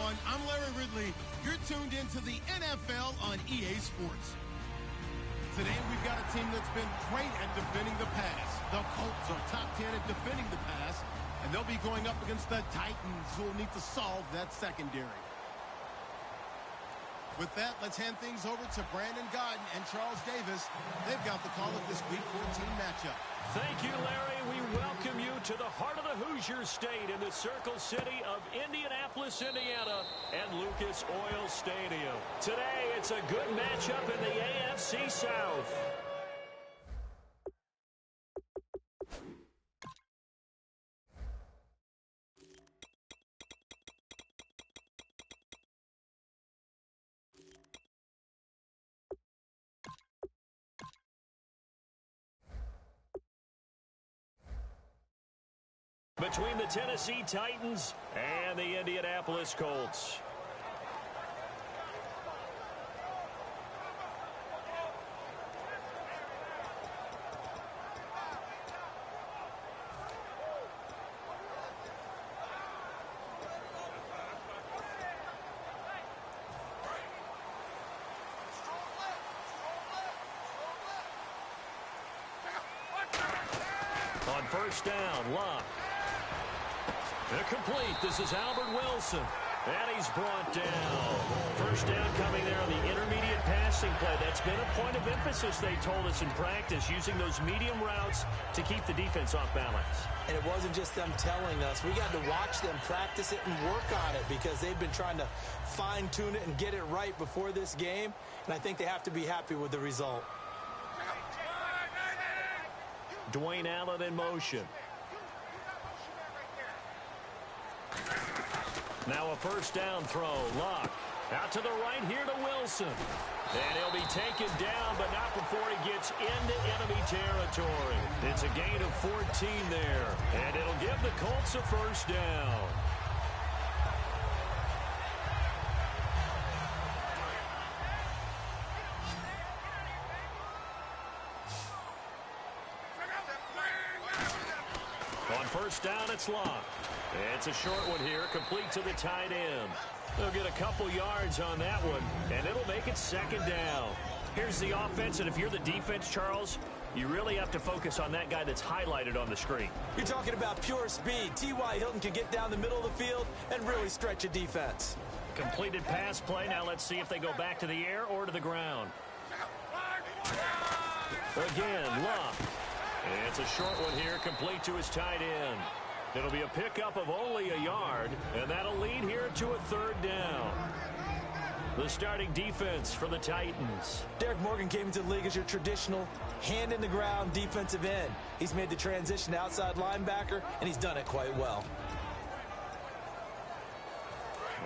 everyone. I'm Larry Ridley. You're tuned into the NFL on EA Sports. Today, we've got a team that's been great at defending the pass. The Colts are top 10 at defending the pass, and they'll be going up against the Titans, who will need to solve that secondary. With that, let's hand things over to Brandon Godden and Charles Davis. They've got the call of this Week 14 matchup. Thank you, Larry. We welcome you to the heart of the Hoosier State in the Circle City of Indianapolis, Indiana, and Lucas Oil Stadium. Today, it's a good matchup in the AFC South. Between the Tennessee Titans and the Indianapolis Colts. On first down, Locke. Complete. This is Albert Wilson. And he's brought down. First down coming there on the intermediate passing play. That's been a point of emphasis, they told us in practice, using those medium routes to keep the defense off balance. And it wasn't just them telling us. We got to watch them practice it and work on it because they've been trying to fine-tune it and get it right before this game. And I think they have to be happy with the result. Dwayne Allen in motion. Now a first down throw. Locke out to the right here to Wilson. And he'll be taken down, but not before he gets into enemy territory. It's a gain of 14 there. And it'll give the Colts a first down. On first down, it's Locke. It's a short one here, complete to the tight end. They'll get a couple yards on that one, and it'll make it second down. Here's the offense, and if you're the defense, Charles, you really have to focus on that guy that's highlighted on the screen. You're talking about pure speed. T.Y. Hilton can get down the middle of the field and really stretch a defense. Completed pass play. Now let's see if they go back to the air or to the ground. Again, Locke. It's a short one here, complete to his tight end. It'll be a pickup of only a yard, and that'll lead here to a third down. The starting defense for the Titans. Derek Morgan came into the league as your traditional hand-in-the-ground defensive end. He's made the transition to outside linebacker, and he's done it quite well.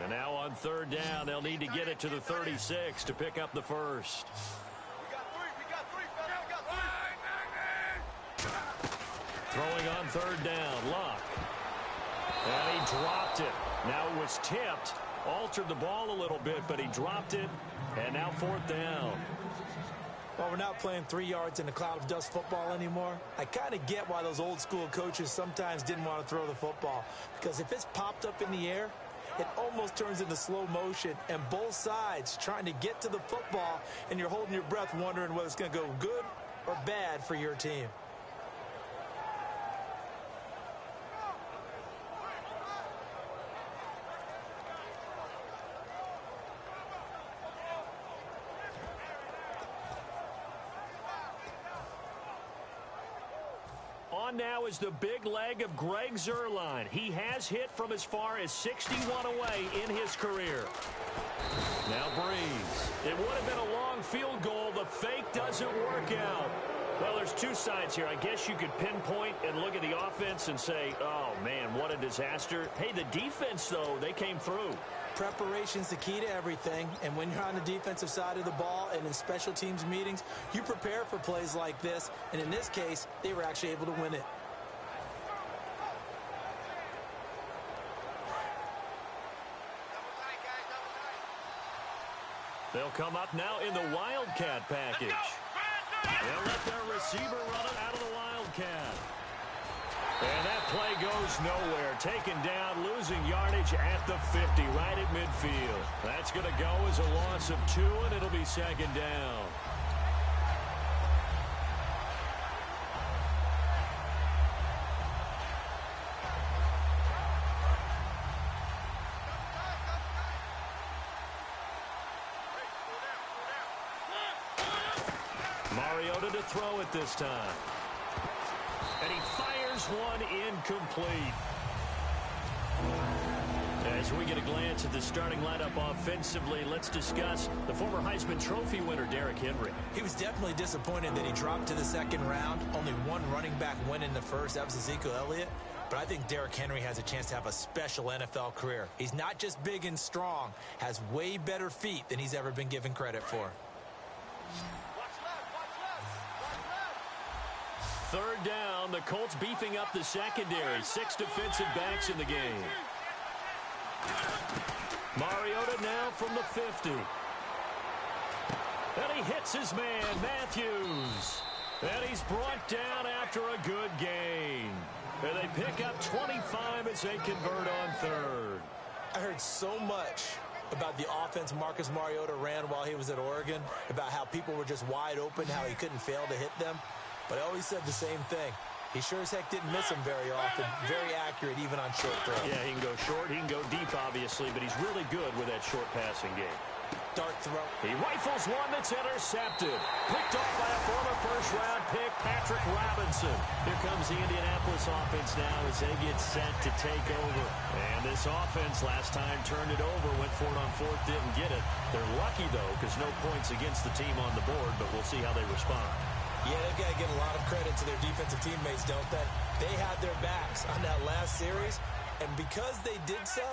And now on third down, they'll need to get it to the 36 to pick up the first. Throwing on third down, Locke. And he dropped it. Now it was tipped, altered the ball a little bit, but he dropped it, and now fourth down. Well, we're not playing 3 yards in a cloud of dust football anymore. I kind of get why those old school coaches sometimes didn't want to throw the football, because if it's popped up in the air, it almost turns into slow motion, and both sides trying to get to the football, and you're holding your breath wondering whether it's going to go good or bad for your team. On now is the big leg of Greg Zuerlein. He has hit from as far as 61 away in his career. Now Breeze. It would have been a long field goal. The fake doesn't work out. Well, there's two sides here. I guess you could pinpoint and look at the offense and say, oh, man, what a disaster. Hey, the defense, though, they came through. Preparation's the key to everything, and when you're on the defensive side of the ball and in special teams meetings, you prepare for plays like this, and in this case, they were actually able to win it. They'll come up now in the Wildcat package. They'll let their receiver run it out of the Wildcat. And that play goes nowhere. Taken down, loses losing yardage at the 50, right at midfield. That's going to go as a loss of 2, and it'll be second down. Mariota to throw it this time. And he fires one incomplete. As we get a glance at the starting lineup offensively, let's discuss the former Heisman Trophy winner, Derrick Henry. He was definitely disappointed that he dropped to the second round. Only one running back win in the first. That was Ezekiel Elliott. But I think Derrick Henry has a chance to have a special NFL career. He's not just big and strong, has way better feet than he's ever been given credit for. Third down, the Colts beefing up the secondary. 6 defensive backs in the game. Mariota now from the 50. And he hits his man, Matthews. And he's brought down after a good gain. And they pick up 25 as they convert on third. I heard so much about the offense Marcus Mariota ran while he was at Oregon, about how people were just wide open, how he couldn't fail to hit them. But I always said the same thing. He sure as heck didn't miss him very often. Very accurate, even on short throws. Yeah, he can go short. He can go deep, obviously, but he's really good with that short passing game. Dart throw. He rifles one that's intercepted. Picked off by a former first-round pick, Patrick Robinson. Here comes the Indianapolis offense now as they get set to take over. And this offense last time turned it over, went for it on fourth, didn't get it. They're lucky, though, because no points against the team on the board, but we'll see how they respond. Yeah, they've got to give a lot of credit to their defensive teammates, don't they? They had their backs on that last series, and because they did so,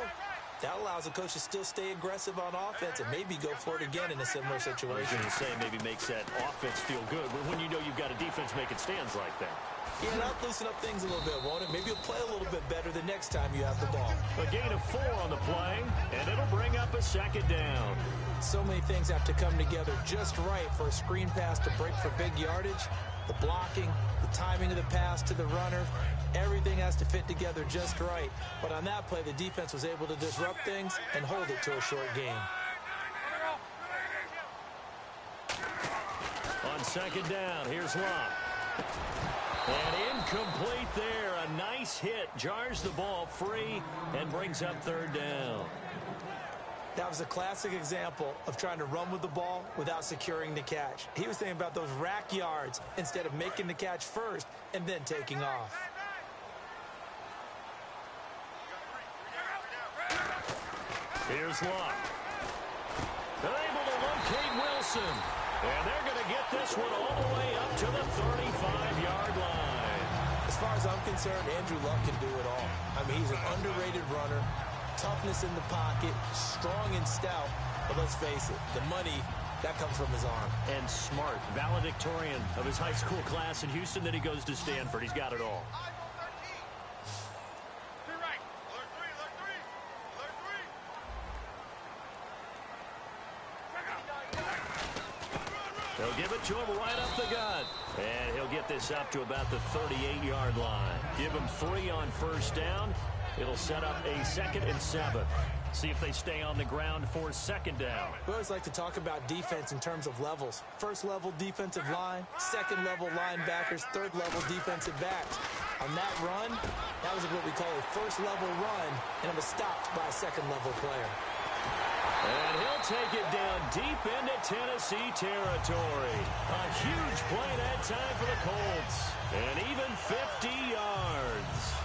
that allows the coach to still stay aggressive on offense and maybe go for it again in a similar situation. I was going to say maybe makes that offense feel good, but when you know you've got a defense making stands like that. Yeah, that'll loosen up things a little bit, won't it? Maybe you'll play a little bit better the next time you have the ball. A gain of 4 on the play, and it'll bring up a second down. So many things have to come together just right for a screen pass to break for big yardage. The blocking, the timing of the pass to the runner, everything has to fit together just right. But on that play, the defense was able to disrupt things and hold it to a short gain. On second down, here's Locke. And incomplete there. A nice hit. Jars the ball free and brings up third down. That was a classic example of trying to run with the ball without securing the catch. He was thinking about those rack yards instead of making the catch first and then taking off. Here's Locke. They're able to locate Wilson. And they're going to get this one all the way up to the 35-yard line. As far as I'm concerned, Andrew Luck can do it all. I mean, he's an underrated runner. Toughness in the pocket, strong and stout. But let's face it, the money, that comes from his arm. And smart, valedictorian of his high school class in Houston. Then he goes to Stanford. He's got it all. They'll give it to him right up the gut. And he'll get this up to about the 38-yard line. Give him 3 on first down. It'll set up a 2nd and 7. See if they stay on the ground for second down. We always like to talk about defense in terms of levels. First level defensive line, second level linebackers, third level defensive backs. On that run, that was what we call a first level run, and it was stopped by a second level player. And he'll take it down deep into Tennessee territory. A huge play that time for the Colts. And even 50 yards.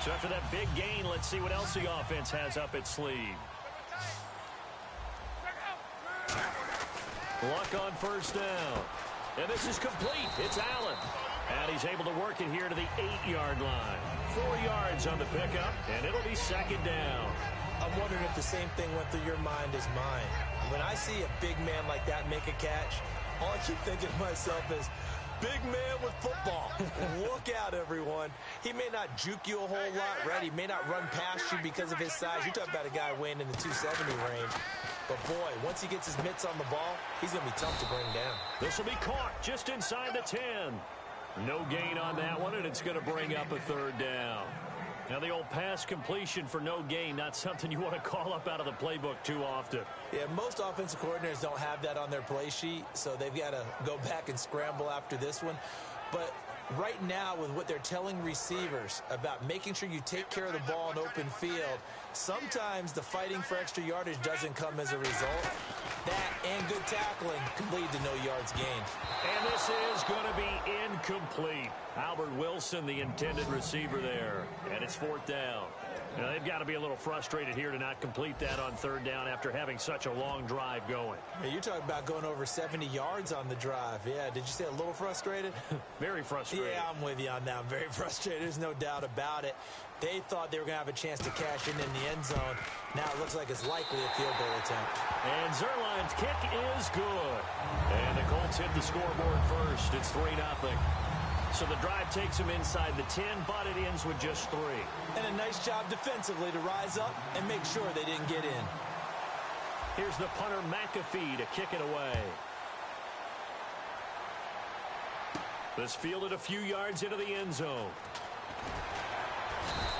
So after that big gain, let's see what else the offense has up its sleeve. Luck on first down. And this is complete. It's Allen. And he's able to work it here to the 8-yard line. 4 yards on the pickup, and it'll be second down. I'm wondering if the same thing went through your mind as mine. When I see a big man like that make a catch, all I keep thinking to myself is, big man with football. Look out, everyone. He may not juke you a whole lot, right? He may not run past you because of his size. You're talking about a guy weighing in the 270 range. But, boy, once he gets his mitts on the ball, he's going to be tough to bring down. This will be caught just inside the 10. No gain on that one, and it's going to bring up a third down. Now, the old pass completion for no gain, not something you want to call up out of the playbook too often. Yeah, most offensive coordinators don't have that on their play sheet, so they've got to go back and scramble after this one. But right now, with what they're telling receivers about making sure you take care of the ball in open field, sometimes the fighting for extra yardage doesn't come as a result. That and good tackling can lead to no yards gained. And this is going to be incomplete. Albert Wilson, the intended receiver there. And it's fourth down. Now, they've got to be a little frustrated here to not complete that on third down after having such a long drive going. Yeah, you're talking about going over 70 yards on the drive. Yeah, did you say a little frustrated? Very frustrated. Yeah, I'm with you on that. I'm very frustrated. There's no doubt about it. They thought they were going to have a chance to cash in the end zone. Now it looks like it's likely a field goal attempt. And Zerline's kick is good. And the Colts hit the scoreboard first. It's 3-0. So the drive takes them inside the 10, but it ends with just 3. And a nice job defensively to rise up and make sure they didn't get in. Here's the punter McAfee to kick it away. This fielded a few yards into the end zone.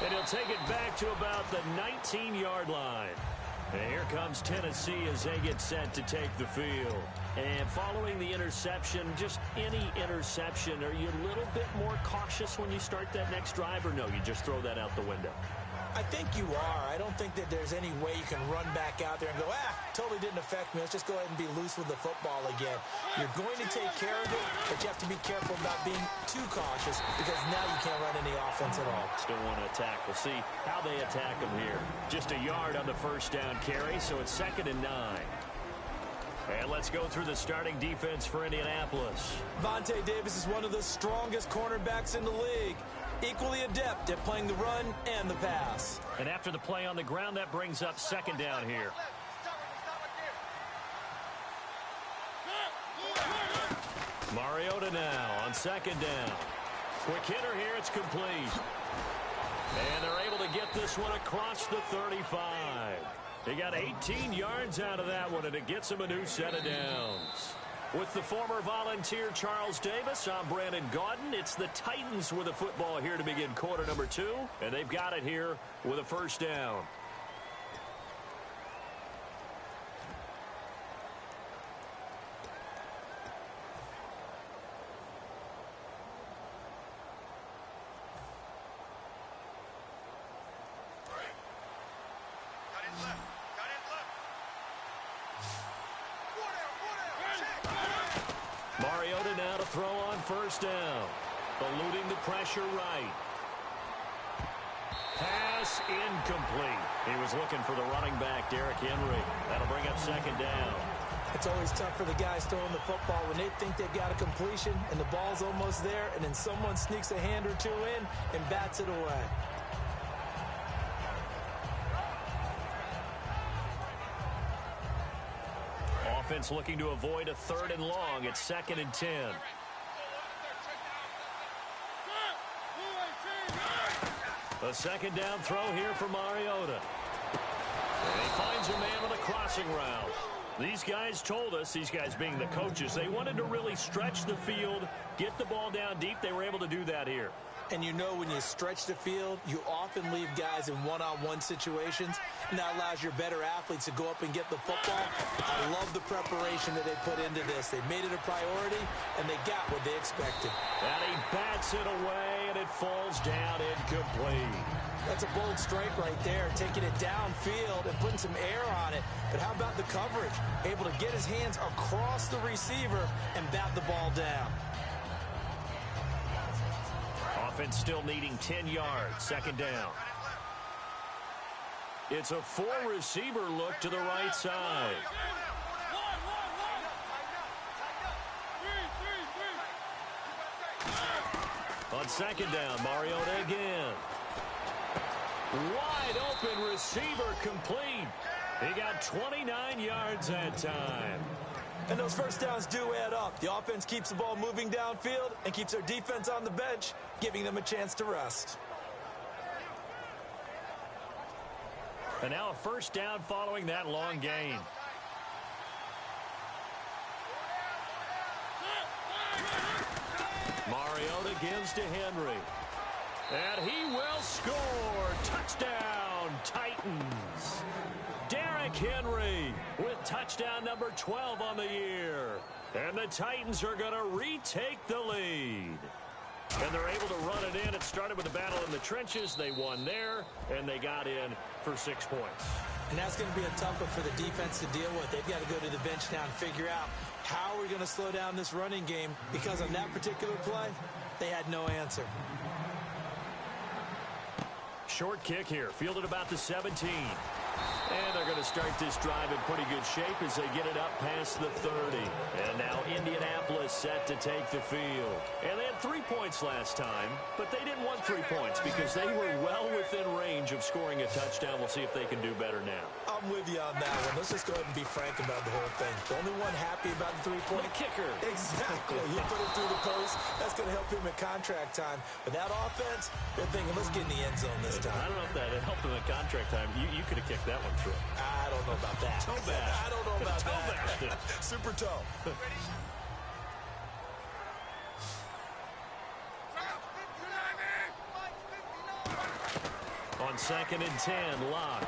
And he'll take it back to about the 19-yard line. And here comes Tennessee as they get set to take the field. And following the interception, just any interception, are you a little bit more cautious when you start that next drive, or no, you just throw that out the window? I think you are. I don't think that there's any way you can run back out there and go, totally didn't affect me. Let's just go ahead and be loose with the football again. You're going to take care of it, but you have to be careful about being too cautious because now you can't run any offense at all. Still want to attack. We'll see how they attack them here. Just a yard on the first down carry, so it's 2nd and 9. And let's go through the starting defense for Indianapolis. Vontae Davis is one of the strongest cornerbacks in the league. Equally adept at playing the run and the pass. And after the play on the ground, that brings up 2nd down here. Mariota now on 2nd down. Quick hitter here, it's complete. And they're able to get this one across the 35. They got 18 yards out of that one, and it gets them a new set of downs. With the former Volunteer Charles Davis, I'm Brandon Gaudin. It's the Titans with the football here to begin quarter number 2, and they've got it here with a first down. Mariota now to throw on first down. Eluding the pressure right. Pass incomplete. He was looking for the running back, Derrick Henry. That'll bring up 2nd down. It's always tough for the guys throwing the football when they think they've got a completion and the ball's almost there, and then someone sneaks a hand or two in and bats it away. Offense looking to avoid a 3rd and long. It's 2nd and 10. A 2nd down throw here for Mariota. And he finds a man on the crossing route. These guys told us, these guys being the coaches, they wanted to really stretch the field, get the ball down deep. They were able to do that here. And you know when you stretch the field, you often leave guys in one-on-one situations, and that allows your better athletes to go up and get the football. I love the preparation that they put into this. They made it a priority, and they got what they expected. And he bats it away, and it falls down incomplete. That's a bold strike right there, taking it downfield and putting some air on it. But how about the coverage? Able to get his hands across the receiver and bat the ball down. Offense still needing 10 yards. 2nd down. It's a 4-receiver look to the right side. On 2nd down, Mariota again. Wide open receiver complete. He got 29 yards that time. And those first downs do add up. The offense keeps the ball moving downfield and keeps their defense on the bench, giving them a chance to rest. And now a first down following that long gain. Mariota gives to Henry. And he will score. Touchdown, Titans. Derrick Henry with touchdown number 12 on the year. And the Titans are going to retake the lead. And they're able to run it in. It started with a battle in the trenches. They won there, and they got in for 6 points. And that's going to be a tough one for the defense to deal with. They've got to go to the bench now and figure out how are we going to slow down this running game, because on that particular play, they had no answer. Short kick here, fielded about the 17. And they're going to start this drive in pretty good shape as they get it up past the 30. And now Indianapolis set to take the field. And they had 3 points last time, but they didn't want 3 points because they were well within range of scoring a touchdown. We'll see if they can do better now. I'm with you on that one. Let's just go ahead and be frank about the whole thing. The only one happy about the 3-point kicker. Exactly. He put it through the post. That's going to help him at contract time. But that offense, they're thinking, let's get in the end zone this time. I don't know if that helped him at contract time. You could have kicked that one through. I don't know about that. Toe bash. I don't know about toe that. Bash. Super toe. On 2nd and 10, Locke.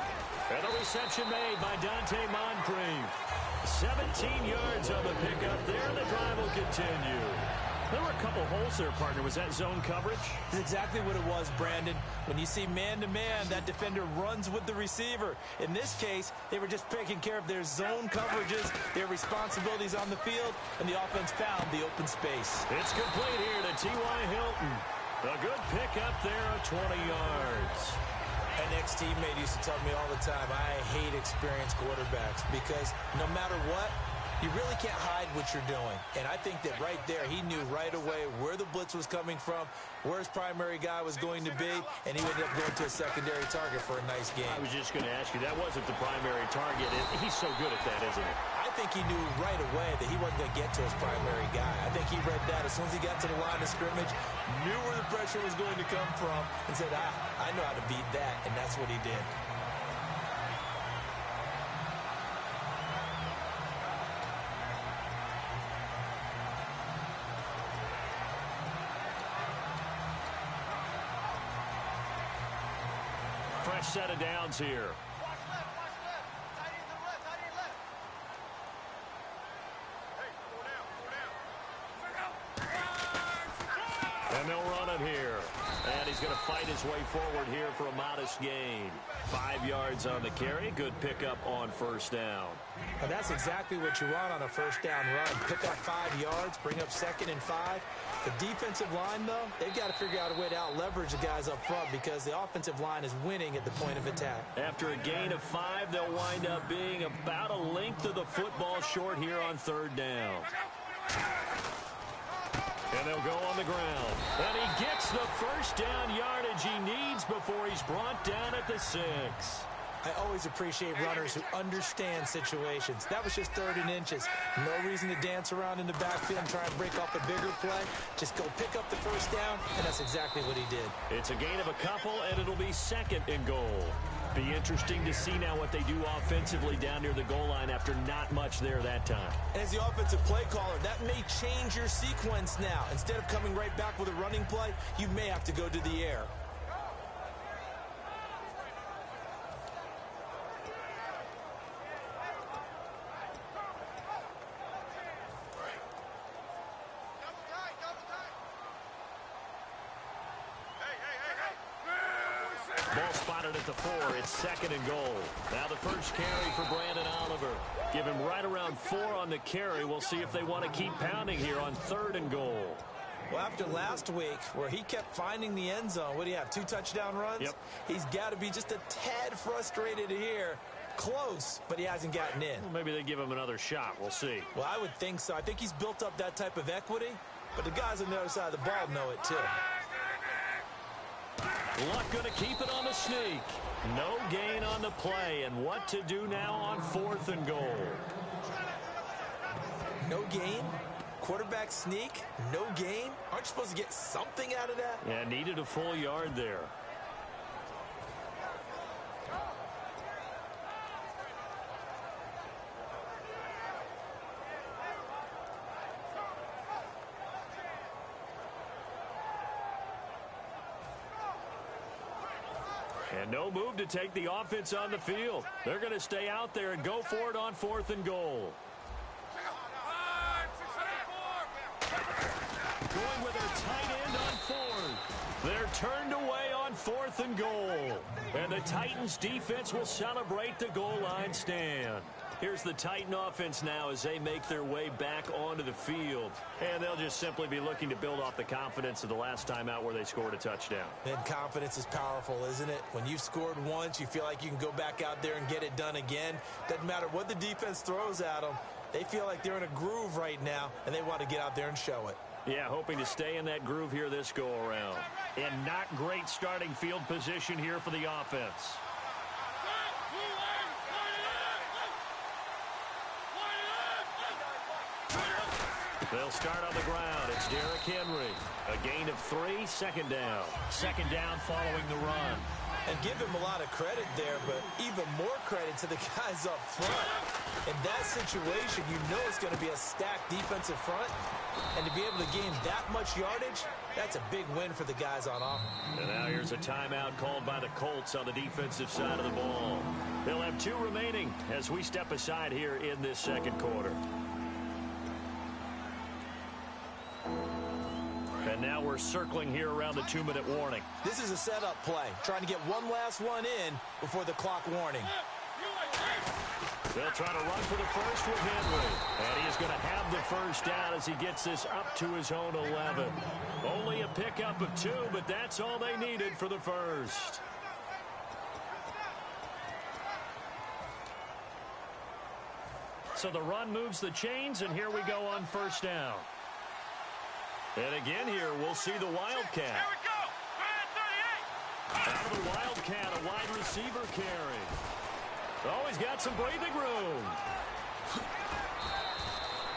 And a reception made by Dante Moncrief. 17 yards on the pickup there. The drive will continue. There were a couple holes there, partner. Was that zone coverage? That's exactly what it was, Brandon. When you see man-to-man, that defender runs with the receiver. In this case, they were just taking care of their zone coverages, their responsibilities on the field, and the offense found the open space. It's complete here to T.Y. Hilton. A good pickup there of 20 yards. An ex-teammate used to tell me all the time, I hate experienced quarterbacks because no matter what, you really can't hide what you're doing. And I think that right there, he knew right away where the blitz was coming from, where his primary guy was going to be, and he ended up going to a secondary target for a nice game. I was just going to ask you, that wasn't the primary target. He's so good at that, isn't he? I think he knew right away that he wasn't going to get to his primary guy. I think he read that as soon as he got to the line of scrimmage, knew where the pressure was going to come from, and said, I know how to beat that, and that's what he did. Fresh set of downs here. And they'll run it here. And he's going to fight his way forward here for a modest gain. 5 yards on the carry. Good pickup on first down. And that's exactly what you want on a first down run. Pick up 5 yards, bring up 2nd and 5. The defensive line, though, they've got to figure out a way to out-leverage the guys up front because the offensive line is winning at the point of attack. After a gain of 5, they'll wind up being about a length of the football short here on 3rd down. And they'll go on the ground. And he gets the first down yardage he needs before he's brought down at the 6. I always appreciate runners who understand situations. That was just 3rd and inches. No reason to dance around in the backfield and try and break off a bigger play. Just go pick up the first down, and that's exactly what he did. It's a gain of a couple, and it'll be 2nd and goal. Be interesting to see now what they do offensively down near the goal line after not much there that time. And as the offensive play caller, that may change your sequence now. Instead of coming right back with a running play, you may have to go to the air. Ball spotted at the 4. It's 2nd and goal. Now the first carry for Brandon Oliver. Give him right around 4 on the carry. We'll see if they want to keep pounding here on 3rd and goal. Well, after last week, where he kept finding the end zone, what do you have, 2 touchdown runs? Yep. He's got to be just a tad frustrated here. Close, but he hasn't gotten in. Well, maybe they give him another shot. We'll see. Well, I would think so. I think he's built up that type of equity, but the guys on the other side of the ball know it too. Luck going to keep it on the sneak. No gain on the play, and what to do now on 4th and goal. No gain? Quarterback sneak? No gain? Aren't you supposed to get something out of that? Yeah, needed a full yard there. And no move to take the offense on the field. They're going to stay out there and go for it on 4th and goal. Going with their tight end on 4th. They're turned away on 4th and goal. And the Titans defense will celebrate the goal line stand. Here's the Titan offense now as they make their way back onto the field. And they'll just simply be looking to build off the confidence of the last time out where they scored a touchdown. And confidence is powerful, isn't it? When you've scored once, you feel like you can go back out there and get it done again. Doesn't matter what the defense throws at them. They feel like they're in a groove right now, and they want to get out there and show it. Yeah, hoping to stay in that groove here this go-around. And not great starting field position here for the offense. They'll start on the ground. It's Derrick Henry. A gain of 3, second down. Second down following the run. And give him a lot of credit there, but even more credit to the guys up front. In that situation, you know it's going to be a stacked defensive front. And to be able to gain that much yardage, that's a big win for the guys on offense. And now here's a timeout called by the Colts on the defensive side of the ball. They'll have 2 remaining as we step aside here in this second quarter. And now we're circling here around the 2-minute warning. This is a setup play, trying to get one last one in before the clock warning. They'll try to run for the first with Henry. And he is going to have the first down as he gets this up to his own 11. Only a pickup of 2, but that's all they needed for the first. So the run moves the chains, and here we go on first down. And again here, we'll see the Wildcat. Here we go. Out of the Wildcat, a wide receiver carry. Oh, he's got some breathing room.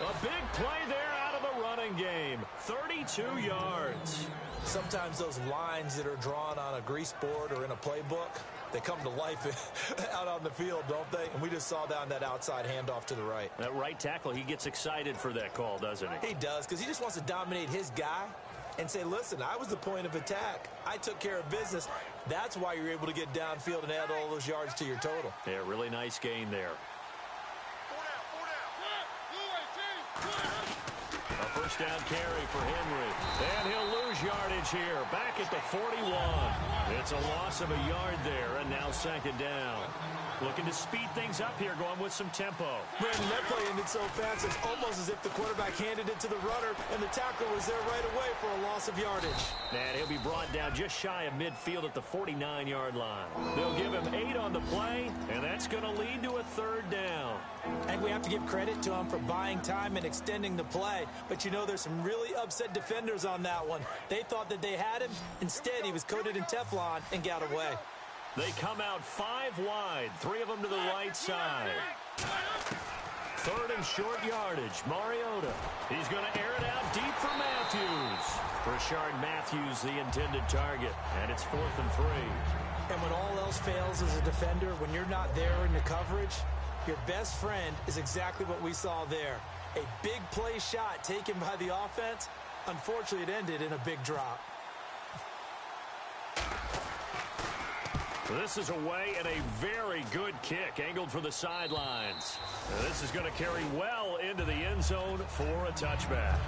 A big play there out of the running game. 32 yards. Sometimes those lines that are drawn on a grease board or in a playbook, they come to life out on the field, don't they? And we just saw down that outside handoff to the right. That right tackle, he gets excited for that call, doesn't he? He does, because he just wants to dominate his guy and say, listen, I was the point of attack. I took care of business. That's why you're able to get downfield and add all those yards to your total. Yeah, really nice gain there. A first down carry for Henry. And he'll lose yardage here. Back at the 41. It's a loss of a yard there, and now second down. Looking to speed things up here, going with some tempo. Brandon, that play ended so fast, it's almost as if the quarterback handed it to the runner, and the tackle was there right away for a loss of yardage. And he'll be brought down just shy of midfield at the 49-yard line. They'll give him 8 on the play, and that's going to lead to a third down. And we have to give credit to him for buying time and extending the play. But you know, there's some really upset defenders on that one. They thought that they had him. Instead, he was coated in Teflon and got away. They come out 5 wide, 3 of them to the right side. Third and short yardage, Mariota. He's going to air it out deep for Matthews. Rashard Matthews, the intended target, and it's 4th and 3. And when all else fails as a defender, when you're not there in the coverage, your best friend is exactly what we saw there. A big play shot taken by the offense. Unfortunately, it ended in a big drop. This is away and a very good kick, angled for the sidelines. Now this is going to carry well into the end zone for a touchback.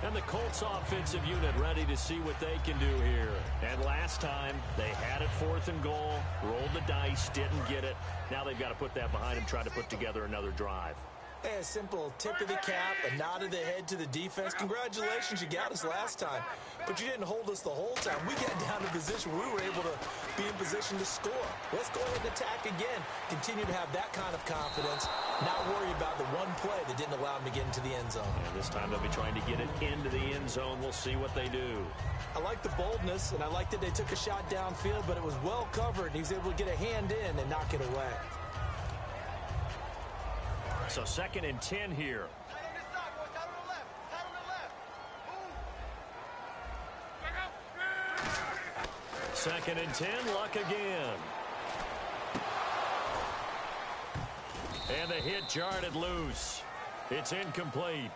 And the Colts offensive unit ready to see what they can do here. And last time, they had it 4th and goal, rolled the dice, didn't get it. Now they've got to put that behind them, try to put together another drive. Hey, a simple tip of the cap, a nod of the head to the defense. Congratulations, you got us last time. But you didn't hold us the whole time. We got down to position where we were able to be in position to score. Let's go ahead and attack again. Continue to have that kind of confidence. Not worry about the one play that didn't allow them to get into the end zone. And this time they'll be trying to get it into the end zone. We'll see what they do. I like the boldness, and I like that they took a shot downfield, but it was well covered. He was able to get a hand in and knock it away. So 2nd and 10 here. 2nd and 10, Luck again. And the hit jarred it loose. It's incomplete.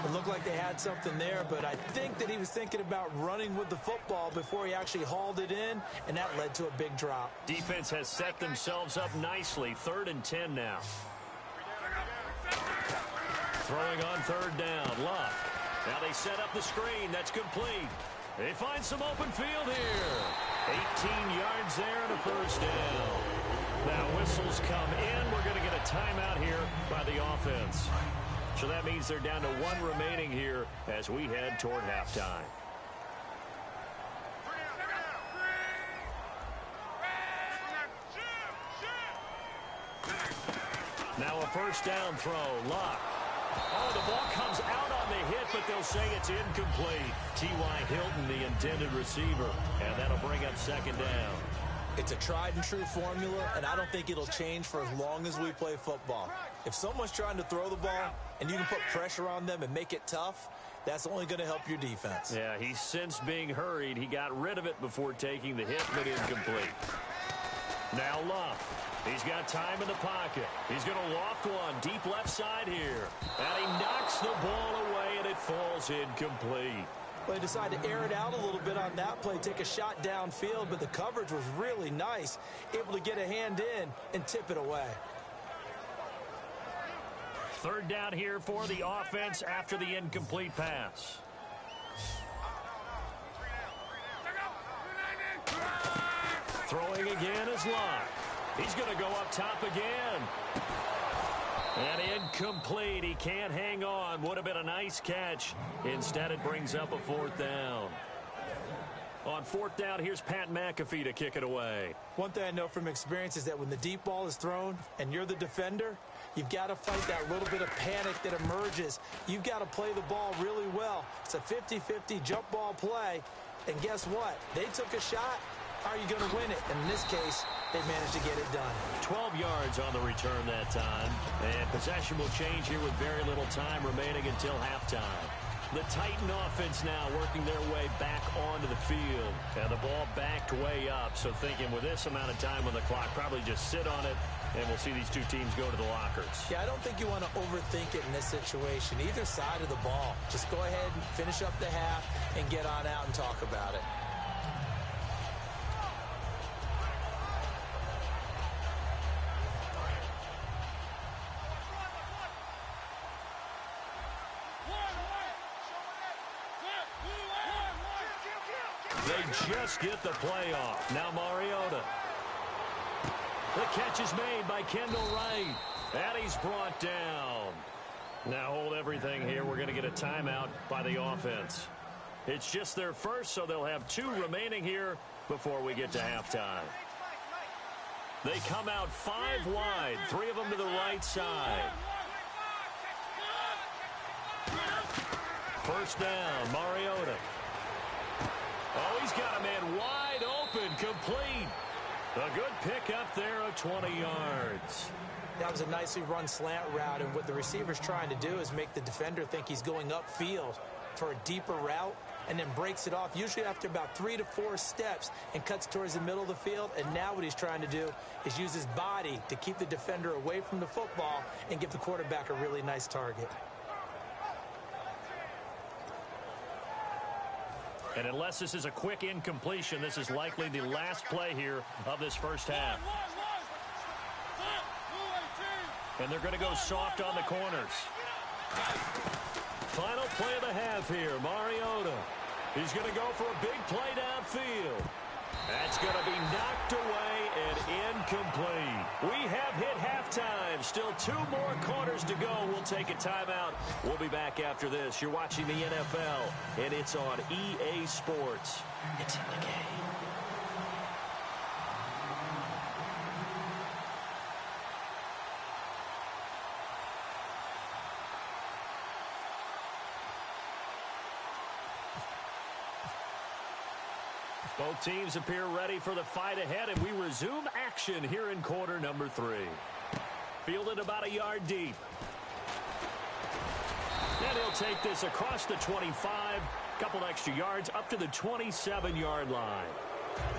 It looked like they had something there, but I think that he was thinking about running with the football before he actually hauled it in, and that led to a big drop. Defense has set themselves up nicely. 3rd and 10 now. Throwing on 3rd down, Luck. Now they set up the screen. That's complete. They find some open field here. 18 yards there and a 1st down. Now whistles come in. We're going to get a timeout here by the offense. So that means they're down to 1 remaining here as we head toward halftime. Now a 1st down throw. Luck. Oh, the ball comes out on the hit, but they'll say it's incomplete. T.Y. Hilton, the intended receiver, and that'll bring up 2nd down. It's a tried and true formula, and I don't think it'll change for as long as we play football. If someone's trying to throw the ball and you can put pressure on them and make it tough, that's only going to help your defense. Yeah, he's since being hurried. He got rid of it before taking the hit, but incomplete. Now Luck. He's got time in the pocket. He's going to loft one deep left side here. And he knocks the ball away, and it falls incomplete. Well, they decided to air it out a little bit on that play, take a shot downfield, but the coverage was really nice, able to get a hand in and tip it away. 3rd down here for the offense after the incomplete pass. Throwing again is Luck. He's going to go up top again. And incomplete. He can't hang on. Would have been a nice catch. Instead, it brings up a 4th down. On 4th down, here's Pat McAfee to kick it away. One thing I know from experience is that when the deep ball is thrown and you're the defender, you've got to fight that little bit of panic that emerges. You've got to play the ball really well. It's a 50-50 jump ball play. And guess what? They took a shot. How are you going to win it? And in this case, they managed to get it done. 12 yards on the return that time. And possession will change here with very little time remaining until halftime. The Titan offense now working their way back onto the field. And the ball backed way up. So thinking with this amount of time on the clock, probably just sit on it, and we'll see these two teams go to the lockers. Yeah, I don't think you want to overthink it in this situation. Either side of the ball. Just go ahead and finish up the half and get on out and talk about it. They just get the play off. Now Mariota. The catch is made by Kendall Wright. And he's brought down. Now hold everything here. We're going to get a timeout by the offense. It's just their first, so they'll have 2 remaining here before we get to halftime. They come out 5 wide, 3 of them to the right side. 1st down, Mariota. Oh, he's got a man wide open, complete. A good pickup there of 20 yards. That was a nicely run slant route, and what the receiver's trying to do is make the defender think he's going upfield for a deeper route, and then breaks it off, usually after about 3 to 4 steps, and cuts towards the middle of the field. And now what he's trying to do is use his body to keep the defender away from the football and give the quarterback a really nice target. And unless this is a quick incompletion, this is likely the last play here of this first half. And they're going to go soft on the corners. Final play of the half here, Mariota. He's going to go for a big play downfield. That's going to be knocked away and incomplete. We have hit halftime. Still 2 more quarters to go. We'll take a timeout. We'll be back after this. You're watching the NFL, and it's on EA Sports. It's in the game. Both teams appear ready for the fight ahead, and we resume action here in quarter number 3. Fielded about a yard deep. And he'll take this across the 25, couple extra yards up to the 27-yard line.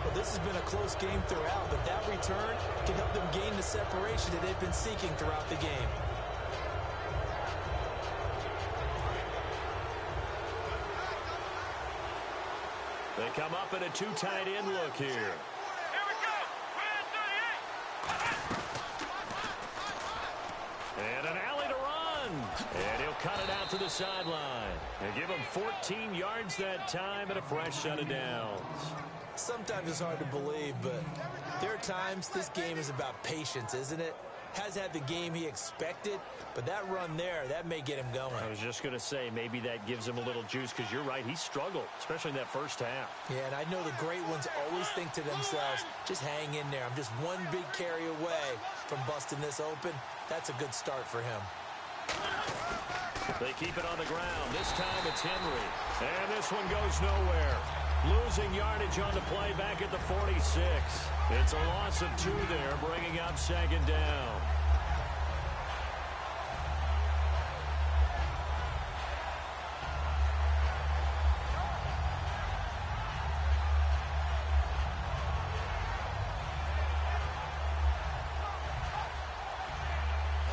Well, this has been a close game throughout, but that return can help them gain the separation that they've been seeking throughout the game. They come up in a two tight end look here. Here we go. And an alley to run. And he'll cut it out to the sideline. They give him 14 yards that time and a fresh set of downs. Sometimes it's hard to believe, but there are times this game is about patience, isn't it? Has had the game he expected, but that run there, that may get him going. I was just going to say, maybe that gives him a little juice, because you're right, he struggled, especially in that first half. Yeah, and I know the great ones always think to themselves, just hang in there. I'm just one big carry away from busting this open. That's a good start for him. They keep it on the ground. This time it's Henry. And this one goes nowhere. Losing yardage on the play back at the 46. It's a loss of 2 there, bringing up second down.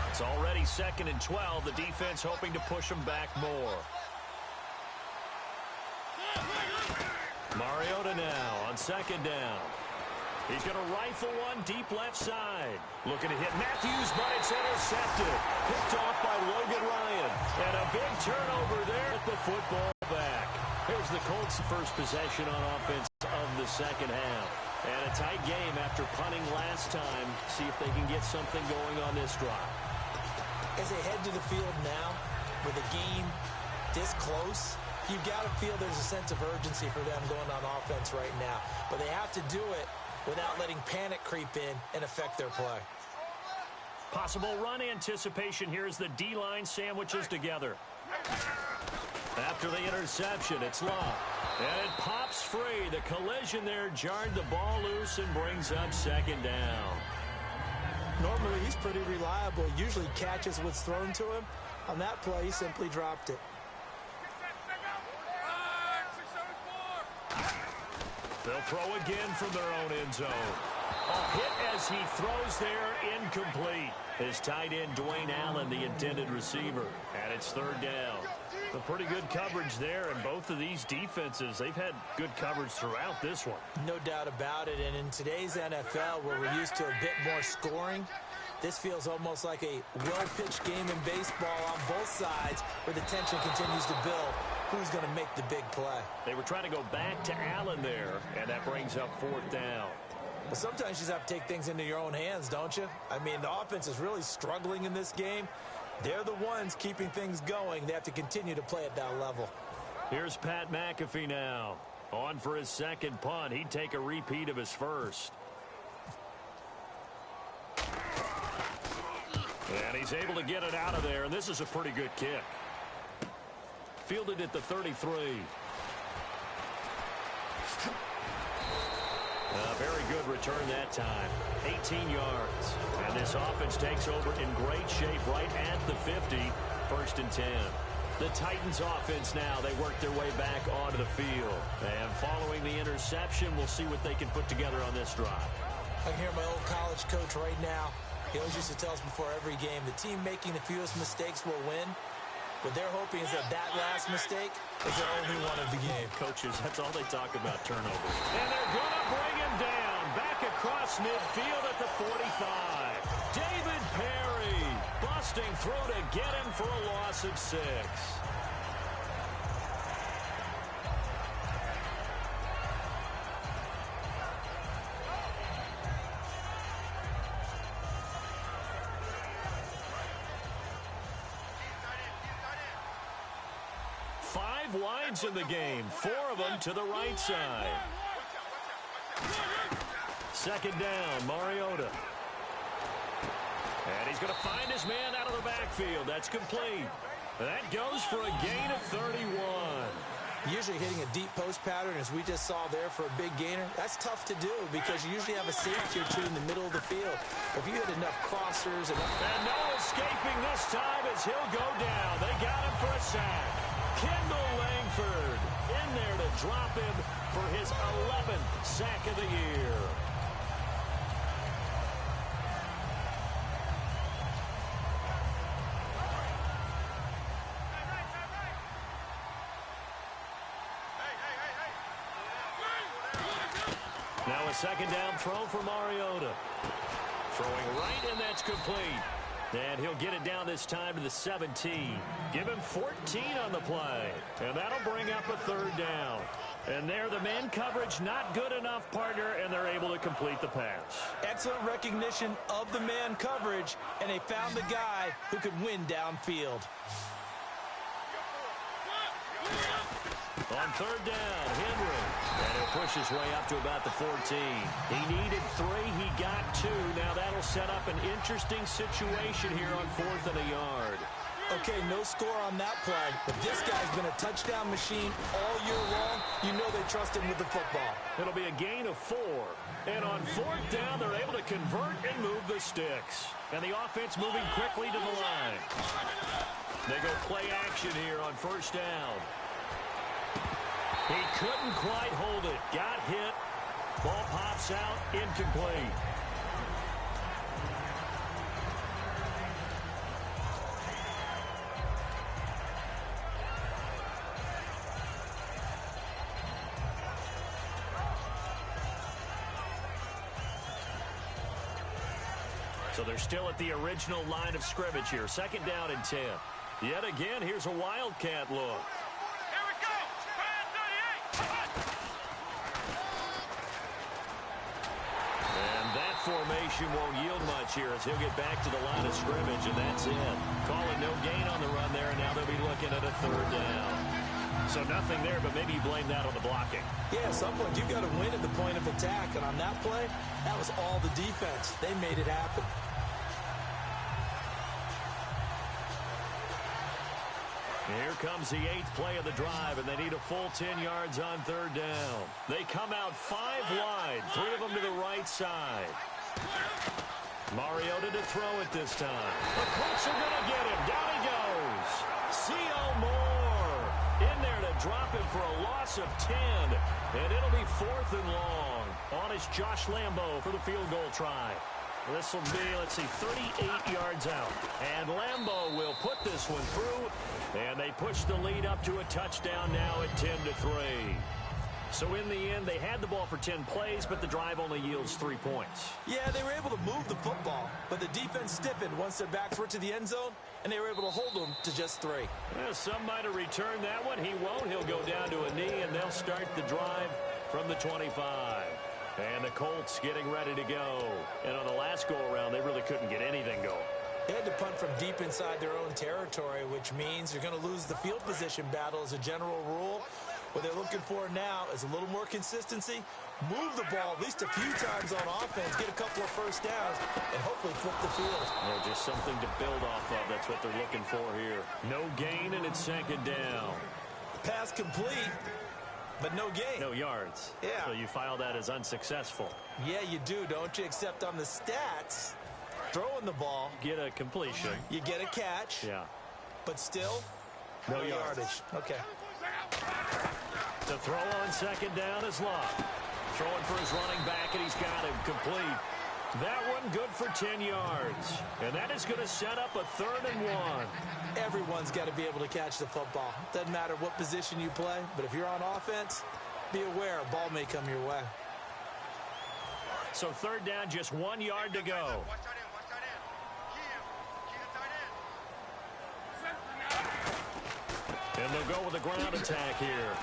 It's already 2nd and 12. The defense hoping to push them back more. Mariota now on 2nd down. He's going to rifle one deep left side. Looking to hit Matthews, but it's intercepted. Picked off by Logan Ryan. And a big turnover there at the football back. Here's the Colts' first possession on offense of the second half. And a tight game after punting last time. See if they can get something going on this drive. As they head to the field now, with a game this close, you've got to feel there's a sense of urgency for them going on offense right now. But they have to do it without letting panic creep in and affect their play. Possible run anticipation here as the D-line sandwiches together. After the interception, it's Love. And it pops free. The collision there jarred the ball loose and brings up second down. Normally, he's pretty reliable. Usually catches what's thrown to him. On that play, he simply dropped it. They'll throw again from their own end zone. A hit as he throws there, incomplete. His tight end, Dwayne Allen, the intended receiver. And it's 3rd down. A pretty good coverage there, and both of these defenses, they've had good coverage throughout this one. No doubt about it, and in today's NFL, where we're used to a bit more scoring, this feels almost like a well-pitched game in baseball on both sides, where the tension continues to build. Who's going to make the big play? They were trying to go back to Allen there, and that brings up 4th down. Well, sometimes you just have to take things into your own hands, don't you? I mean, the offense is really struggling in this game. They're the ones keeping things going. They have to continue to play at that level. Here's Pat McAfee now. On for his second punt. He'd take a repeat of his first. And he's able to get it out of there, and this is a pretty good kick. Fielded at the 33. A very good return that time. 18 yards. And this offense takes over in great shape right at the 50. 1st and 10. The Titans offense now, they work their way back onto the field. And following the interception, we'll see what they can put together on this drive. I can hear my old college coach right now. He always used to tell us before every game, the team making the fewest mistakes will win. What they're hoping is that last mistake is their only one of the game. Coaches, that's all they talk about, turnovers. And they're going to bring him down. Back across midfield at the 45. David Perry busting through to get him for a loss of 6. Wides in the game, 4 of them to the right side. 2nd down, Mariota. And he's going to find his man out of the backfield. That's complete. That goes for a gain of 31. Usually hitting a deep post pattern, as we just saw there for a big gainer, that's tough to do because you usually have a safety or two in the middle of the field. If you hit enough crossers. And no escaping this time as he'll go down. They got him for a sack. Kendall Langford in there to drop him for his 11th sack of the year. Now a second down throw for Mariota. Throwing right, and that's complete. And he'll get it down this time to the 17. Give him 14 on the play. And that'll bring up a third down. And there, the man coverage not good enough, partner, and they're able to complete the pass. Excellent recognition of the man coverage, and they found the guy who could win downfield. On third down, Henry. And he'll push his way up to about the 14. He needed 3. He got 2. Now that'll set up an interesting situation here on 4th and a yard. Okay, no score on that play, but this guy's been a touchdown machine all year long. You know they trust him with the football. It'll be a gain of 4. And on 4th down, they're able to convert and move the sticks. And the offense moving quickly to the line. They go play action here on 1st down. He couldn't quite hold it. Got hit. Ball pops out. Incomplete. So they're still at the original line of scrimmage here. 2nd down and 10. Yet again, here's a Wildcat look. Formation won't yield much here as he'll get back to the line of scrimmage, and that's it. Calling no gain on the run there, and now they'll be looking at a 3rd down. So nothing there, but maybe you blame that on the blocking. Yeah, at some point you've got to win at the point of attack, and on that play, that was all the defense. They made it happen. Here comes the 8th play of the drive, and they need a full 10 yards on 3rd down. They come out 5 wide, 3 of them to the right side. Mariota to throw it this time. The Colts are going to get him. Down he goes. C.O. Moore in there to drop him for a loss of 10. And it'll be 4th and long. On is Josh Lambo for the field goal try. This will be, let's see, 38 yards out. And Lambo will put this one through. And they push the lead up to a touchdown now at 10-3. So in the end, they had the ball for 10 plays, but the drive only yields 3 points. Yeah, they were able to move the football, but the defense stiffened once their backs were to the end zone, and they were able to hold them to just 3. Well, some might have returned that one. He won't. He'll go down to a knee, and they'll start the drive from the 25. And the Colts getting ready to go. And on the last go-around, they really couldn't get anything going. They had to punt from deep inside their own territory, which means you're going to lose the field position battle as a general rule. What they're looking for now is a little more consistency, move the ball at least a few times on offense, get a couple of first downs, and hopefully flip the field. Just something to build off of. That's what they're looking for here. No gain, and it's 2nd down. Pass complete, but no gain. No yards. Yeah. So you file that as unsuccessful. Yeah, you do, don't you? Except on the stats, throwing the ball. Get a completion. You get a catch. Yeah. But still, no yardage. Okay. To throw on 2nd down is Locke. Throwing for his running back, and he's got him complete. That one good for 10 yards. And that is going to set up a 3rd and 1. Everyone's got to be able to catch the football. Doesn't matter what position you play, but if you're on offense, be aware a ball may come your way. So 3rd down, just 1 yard to go. And they'll go with a ground attack here.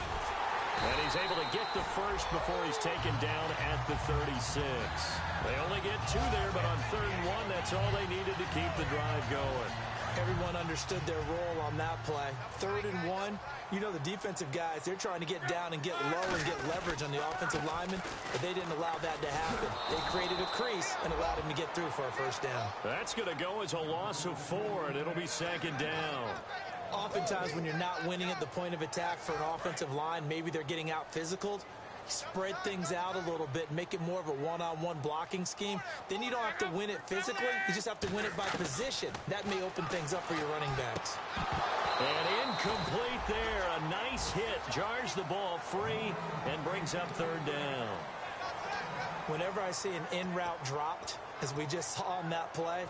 And he's able to get the first before he's taken down at the 36. They only get 2 there, but on 3rd and 1, that's all they needed to keep the drive going. Everyone understood their role on that play. 3rd and 1, you know the defensive guys, they're trying to get down and get low and get leverage on the offensive lineman, but they didn't allow that to happen. They created a crease and allowed him to get through for a first down. That's going to go as a loss of 4, and it'll be 2nd down. Oftentimes when you're not winning at the point of attack for an offensive line, maybe they're getting out physical. Spread things out a little bit, make it more of a one-on-one blocking scheme. Then you don't have to win it physically. You just have to win it by position. That may open things up for your running backs. And incomplete there. A Nice hit. Jars the ball free and brings up third down. Whenever I see an in-route dropped, as we just saw on that play,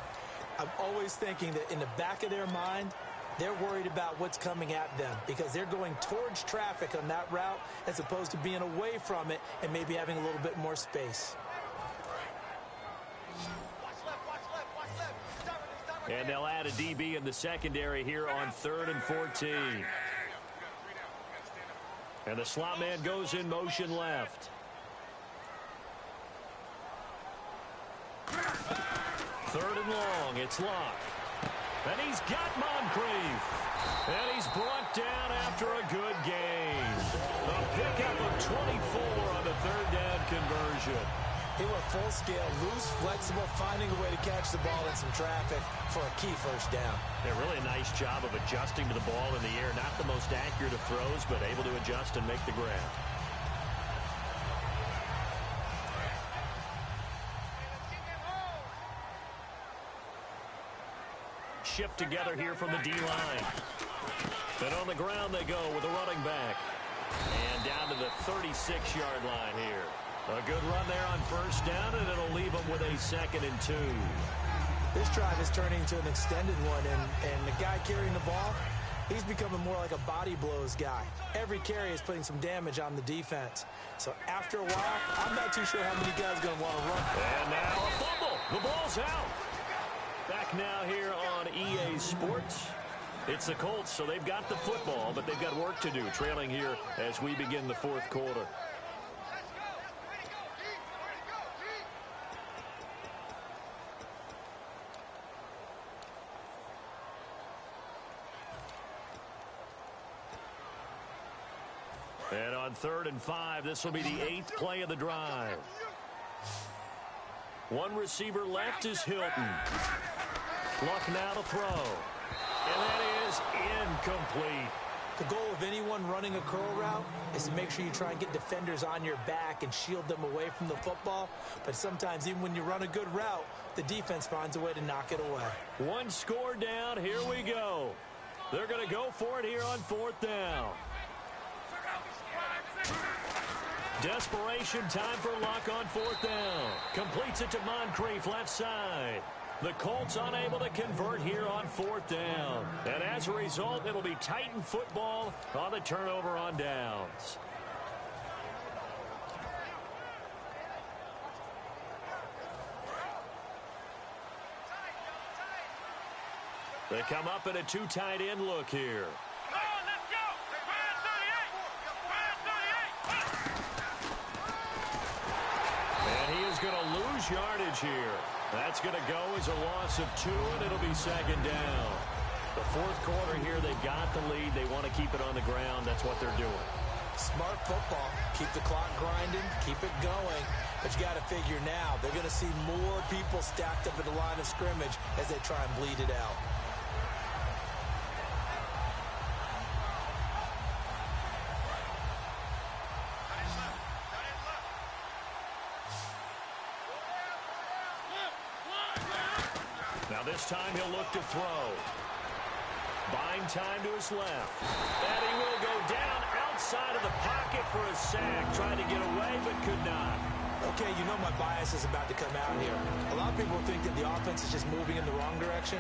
I'm always thinking that in the back of their mind, they're worried about what's coming at them because they're going towards traffic on that route as opposed to being away from it and maybe having a little bit more space. And they'll add a DB in the secondary here on 3rd and 14. And the slot man goes in motion left. 3rd and long. It's Locke. And he's got Moncrief. And he's brought down after a good gain. A pickup of 24 on the 3rd down conversion. He went full scale, loose, flexible, finding a way to catch the ball in some traffic for a key first down. Yeah, really a nice job of adjusting to the ball in the air. Not the most accurate of throws, but able to adjust and make the grab. Shift together here from the D-line. And on the ground they go with a running back. And down to the 36-yard line here. A good run there on first down, and it'll leave them with a 2nd and 2. This drive is turning into an extended one, and the guy carrying the ball, he's becoming more like a body blows guy. Every carry is putting some damage on the defense. So after a while, I'm not too sure how many guys are going to want to run. And now a fumble. The ball's out. Back now here on EA Sports. It's the Colts, so they've got the football, but they've got work to do, trailing here as we begin the 4th quarter. And on 3rd and 5, this will be the 8th play of the drive. One receiver left is Hilton. Luck now to throw. And that is incomplete. The goal of anyone running a curl route is to make sure you try and get defenders on your back and shield them away from the football. But sometimes even when you run a good route, the defense finds a way to knock it away. One score down. Here we go. They're going to go for it here on 4th down. Desperation time for Luck on 4th down. Completes it to Moncrief, left side. The Colts unable to convert here on 4th down. And as a result, it'll be Titan football on the turnover on downs. They come up in a 2 tight end look here. Going to lose yardage here. That's going to go as a loss of 2, and it'll be 2nd down. The 4th quarter here, they've got the lead. They want to keep it on the ground. That's what they're doing. Smart football. Keep the clock grinding. Keep it going. But you got to figure now, they're going to see more people stacked up at the line of scrimmage as they try and bleed it out. This time he'll look to throw. Buying time to his left. And he will go down outside of the pocket for a sack. Trying to get away, but could not. Okay, you know my bias is about to come out here. A lot of people think that the offense is just moving in the wrong direction.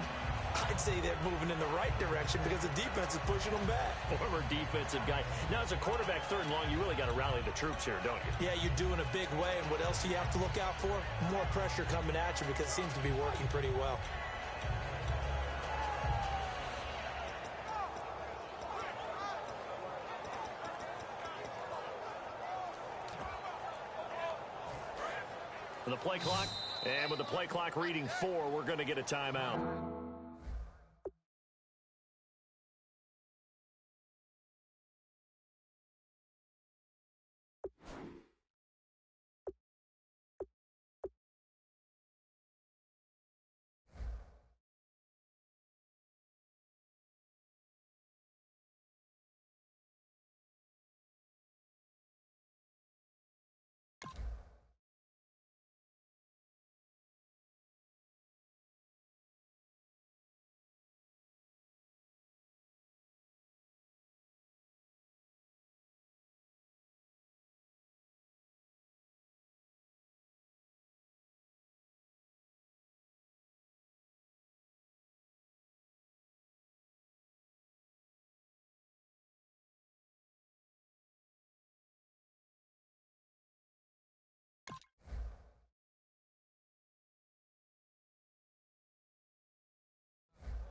I'd say they're moving in the right direction because the defense is pushing them back. Former defensive guy. Now, as a quarterback 3rd and long, you really got to rally the troops here, don't you? Yeah, you do in a big way. And what else do you have to look out for? More pressure coming at you because it seems to be working pretty well. The play clock, and with the play clock reading 4, we're going to get a timeout.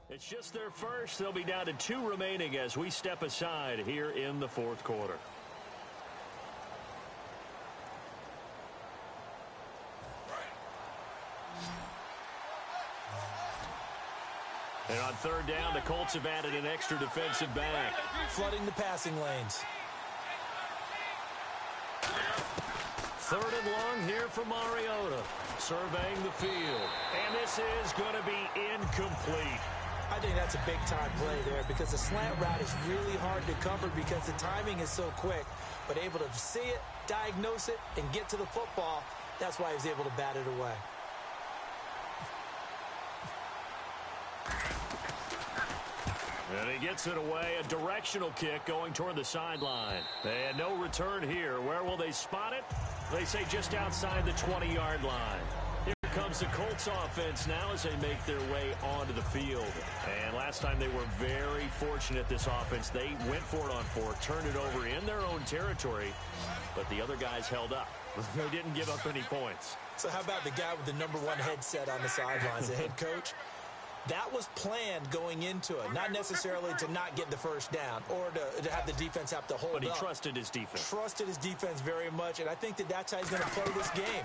It's just their first. They'll be down to 2 remaining as we step aside here in the fourth quarter. And on third down, the Colts have added an extra defensive back. Flooding the passing lanes. Third and long here for Mariota. Surveying the field. And this is going to be incomplete. I think that's a big-time play there because the slant route is really hard to cover because the timing is so quick. But able to see it, diagnose it, and get to the football, that's why he was able to bat it away. And he gets it away, a directional kick going toward the sideline. And no return here. Where will they spot it? They say just outside the 20-yard line. Here comes the Colts offense now as they make their way onto the field. And last time they were very fortunate, this offense. They went for it on 4, turned it over in their own territory, but the other guys held up. They didn't give up any points. So how about the guy with the #1 headset on the sidelines, the head coach? That was planned going into it, not necessarily to not get the first down or to have the defense have to hold up. But he trusted his defense. Trusted his defense very much, and I think that's how he's going to play this game.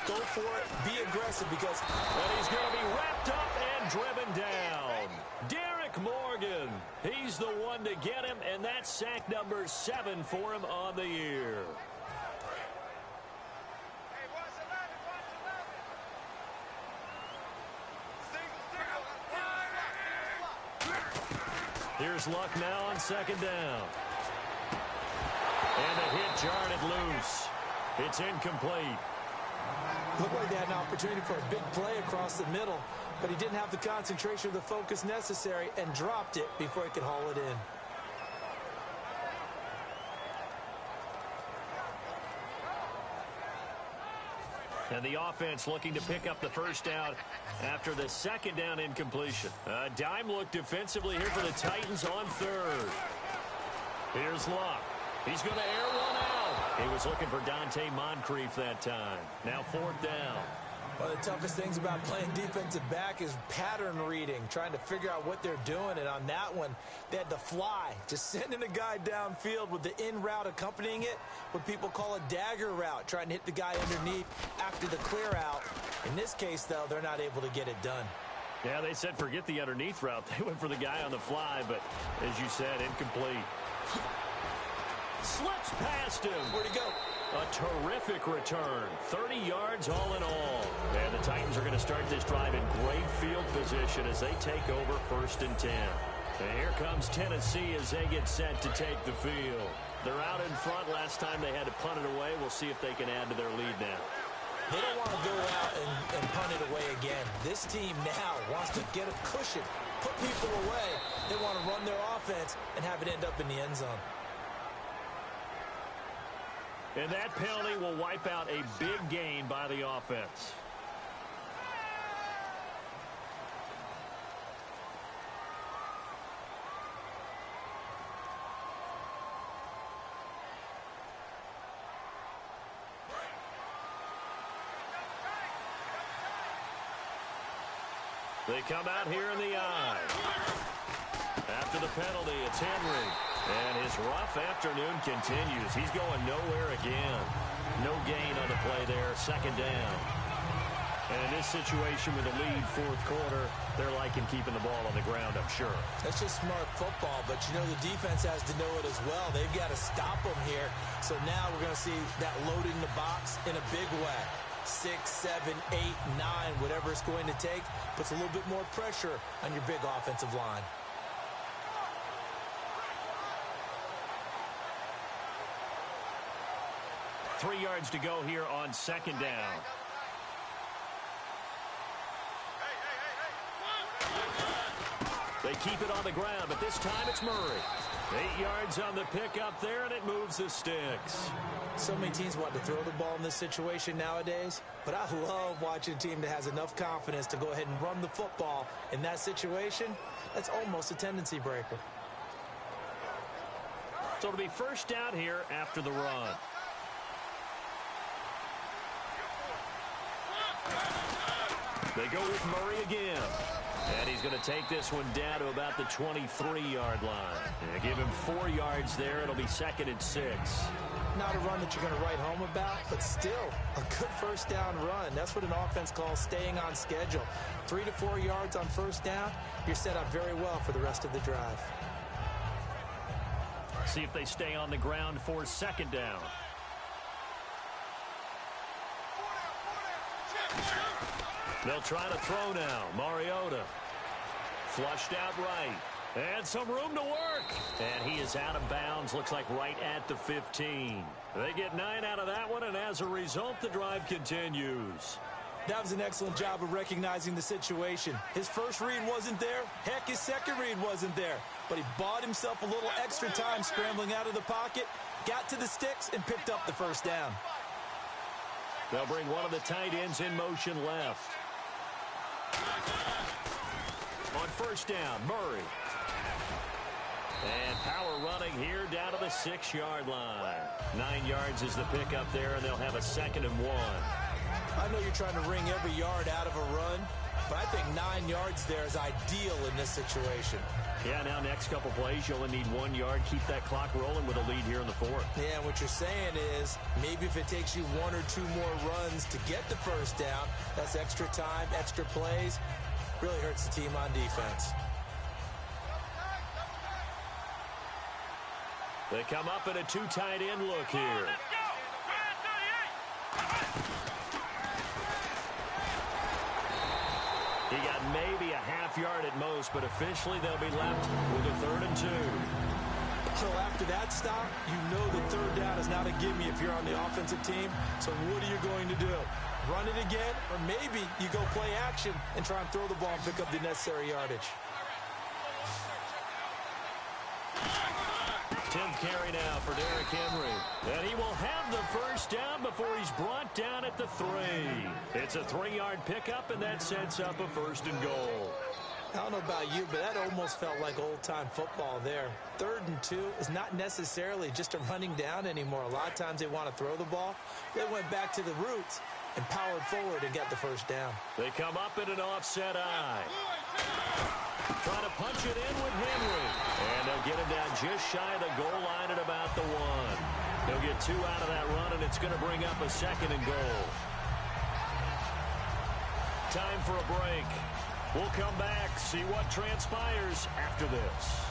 Go for it, be aggressive because... And he's going to be wrapped up and driven down. Derek Morgan, he's the one to get him, and that's sack number 7 for him on the year. Here's Luck now on second down. And the hit jarred it loose. It's incomplete. Looked like they had an opportunity for a big play across the middle, but he didn't have the concentration or the focus necessary and dropped it before he could haul it in. And the offense looking to pick up the first down after the second down incompletion. A dime look defensively here for the Titans on third. Here's Luck. He's going to air one out. He was looking for Dante Moncrief that time. Now fourth down. One of the toughest things about playing defensive back is pattern reading, trying to figure out what they're doing. And on that one, they had the fly, just sending a guy downfield with the in route accompanying it, what people call a dagger route, trying to hit the guy underneath after the clear out. In this case, though, they're not able to get it done. Yeah, they said forget the underneath route. They went for the guy on the fly, but as you said, incomplete. Slips past him. Where'd he go? A terrific return. 30 yards all in all. And the Titans are going to start this drive in great field position as they take over 1st and 10. And here comes Tennessee as they get set to take the field. They're out in front. Last time they had to punt it away. We'll see if they can add to their lead now. They don't want to go out and punt it away again. This team now wants to get a cushion, put people away. They want to run their offense and have it end up in the end zone. And that penalty will wipe out a big gain by the offense. They come out here in the eye. After the penalty, it's Henry. And his rough afternoon continues. He's going nowhere again. No gain on the play there. Second down. And in this situation with a lead fourth quarter, they're liking keeping the ball on the ground, I'm sure. That's just smart football, but you know the defense has to know it as well. They've got to stop them here. So now we're going to see that loading the box in a big way. 6, 7, 8, 9, whatever it's going to take, puts a little bit more pressure on your big offensive line. Three yards to go here on second down. They keep it on the ground, but this time it's Murray. 8 yards on the pickup there, and it moves the sticks. So many teams want to throw the ball in this situation nowadays, but I love watching a team that has enough confidence to go ahead and run the football in that situation. That's almost a tendency breaker. So it'll be first down here after the run. They go with Murray again. And he's going to take this one down to about the 23-yard line. And give him 4 yards there. It'll be 2nd and 6. Not a run that you're going to write home about, but still a good first down run. That's what an offense calls staying on schedule. 3 to 4 yards on first down, you're set up very well for the rest of the drive. See if they stay on the ground for 2nd down. They'll try to throw now. Mariota flushed out right. And some room to work. And he is out of bounds. Looks like right at the 15. They get 9 out of that one, and as a result, the drive continues. That was an excellent job of recognizing the situation. His first read wasn't there. Heck, his second read wasn't there. But he bought himself a little extra time scrambling out of the pocket, got to the sticks, and picked up the first down. They'll bring one of the tight ends in motion left. On first down, Murray. And power running here down to the 6-yard line. 9 yards is the pickup there, and they'll have a 2nd and 1. I know you're trying to wring every yard out of a run, but I think 9 yards there is ideal in this situation. Yeah, now next couple plays, you only need 1 yard. Keep that clock rolling with a lead here in the 4th. Yeah, what you're saying is maybe if it takes you 1 or 2 more runs to get the first down, that's extra time, extra plays. Really hurts the team on defense. They come up in a 2 tight end look here. He got maybe a half yard at most, but officially they'll be left with a 3rd and 2. So after that stop, you know the 3rd down is not a gimme if you're on the offensive team. So what are you going to do? Run it again, or maybe you go play action and try and throw the ball and pick up the necessary yardage. 10th carry now for Derrick Henry. And he will have the first down before he's brought down at the 3. It's a 3-yard pickup, and that sets up a 1st and goal. I don't know about you, but that almost felt like old-time football there. 3rd and 2 is not necessarily just a running down anymore. A lot of times they want to throw the ball. They went back to the roots and powered forward and got the first down. They come up in an offset eye. Trying to punch it in with Henry. And they'll get him down just shy of the goal line at about the 1. They'll get 2 out of that run, and it's going to bring up a 2nd and goal. Time for a break. We'll come back, see what transpires after this.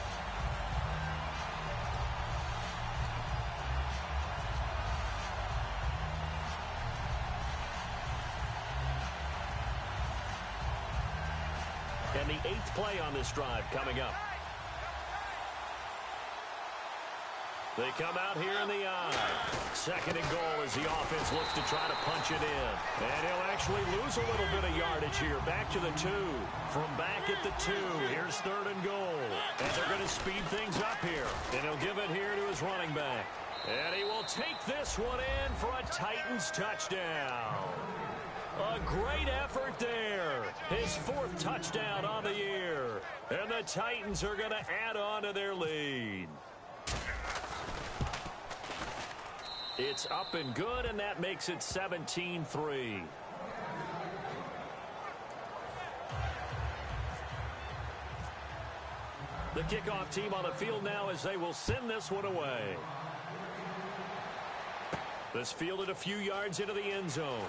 And the 8th play on this drive coming up. They come out here in the eye. 2nd and goal as the offense looks to try to punch it in. And he'll actually lose a little bit of yardage here. Back to the 2. From back at the 2, here's 3rd and goal. And they're going to speed things up here. And he'll give it here to his running back. And he will take this one in for a Titans touchdown. A great effort there. His 4th touchdown on the year. And the Titans are going to add on to their lead. It's up and good, and that makes it 17-3. The kickoff team on the field now as they will send this one away. This fielded a few yards into the end zone.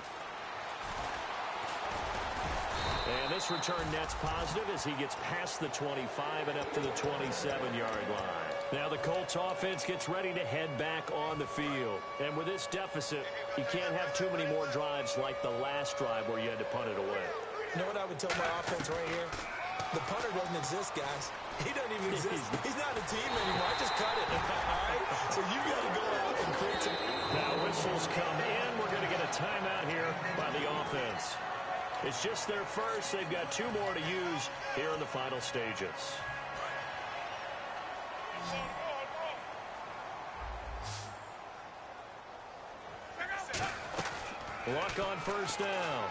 And this return net's positive as he gets past the 25 and up to the 27-yard line. Now the Colts offense gets ready to head back on the field. And with this deficit, you can't have too many more drives like the last drive where you had to punt it away. You know what I would tell my offense right here? The punter doesn't exist, guys. He doesn't even exist. He's not a team anymore. I just cut it. All right? So you got to go out and create some. Now whistles come in. We're going to get a timeout here by the offense. It's just their first. They've got 2 more to use here in the final stages. Luck on first down.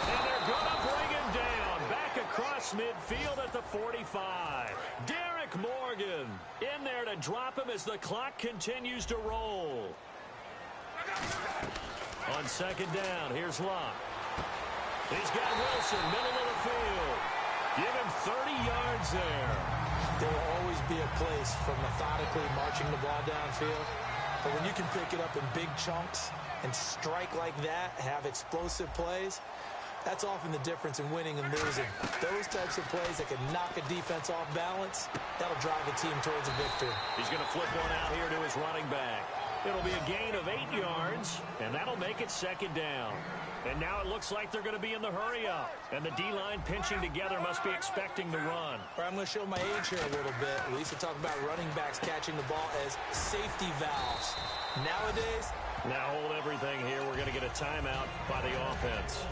And they're going to bring him down. Back across midfield at the 45. Derek Morgan in there to drop him as the clock continues to roll. On 2nd down, here's Locke. He's got Wilson, middle of the field. Give him 30 yards there. There will always be a place for methodically marching the ball downfield. But when you can pick it up in big chunks and strike like that, have explosive plays, that's often the difference in winning and losing. Those types of plays that can knock a defense off balance, that'll drive a team towards a victory. He's going to flip one out here to his running back. It'll be a gain of 8 yards, and that'll make it second down. And now it looks like they're going to be in the hurry-up. And the D-line pinching together must be expecting the run. I'm going to show my age here a little bit. We used to talk about running backs catching the ball as safety valves. Nowadays, now hold everything here. We're going to get a timeout by the offense.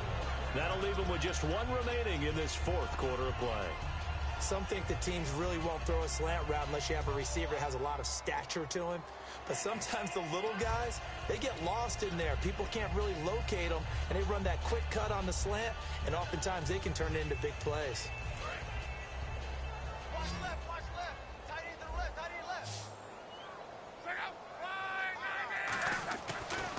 That'll leave them with just one remaining in this fourth quarter of play. some think the teams really won't throw a slant route unless you have a receiver that has a lot of stature to him. But sometimes the little guys, they get lost in there. People can't really locate them, and they run that quick cut on the slant, and oftentimes they can turn it into big plays. Watch left, tight end to the left, tight end left.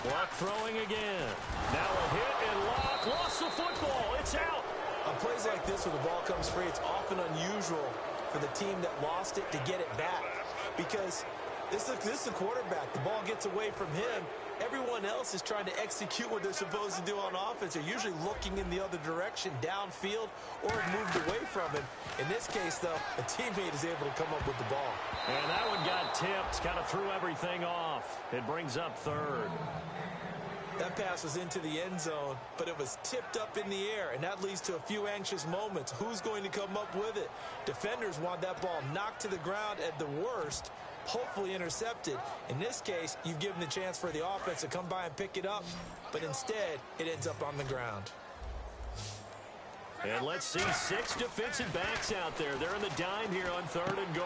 Lock throwing again. Now a hit and Lock lost the football. It's out. On plays like this where the ball comes free, it's often unusual for the team that lost it to get it back. Because this is the quarterback. The ball gets away from him. Everyone else is trying to execute what they're supposed to do on offense. They're usually looking in the other direction, downfield, or have moved away from him. In this case, though, a teammate is able to come up with the ball. And that one got tipped, kind of threw everything off. It brings up third. That pass was into the end zone, but it was tipped up in the air, and that leads to a few anxious moments. Who's going to come up with it? Defenders want that ball knocked to the ground at the worst, hopefully intercepted. In this case, you've given the chance for the offense to come by and pick it up, but instead, it ends up on the ground. And let's see 6 defensive backs out there. They're in the dime here on 3rd and goal.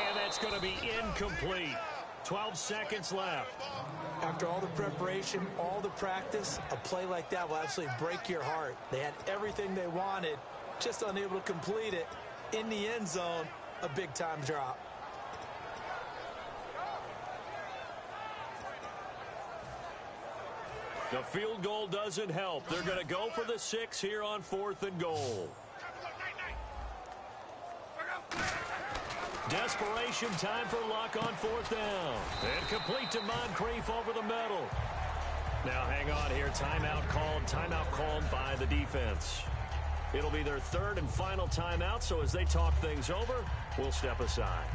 And that's going to be incomplete. 12 seconds left. After all the preparation, all the practice, a play like that will absolutely break your heart. They had everything they wanted, just unable to complete it. In the end zone, a big-time drop. The field goal doesn't help. They're going to go for the 6 here on 4th and goal. Desperation time for Luck on 4th down. And complete to Moncrief over the middle. Now hang on here. Timeout called by the defense. It'll be their 3rd and final timeout, so as they talk things over, we'll step aside.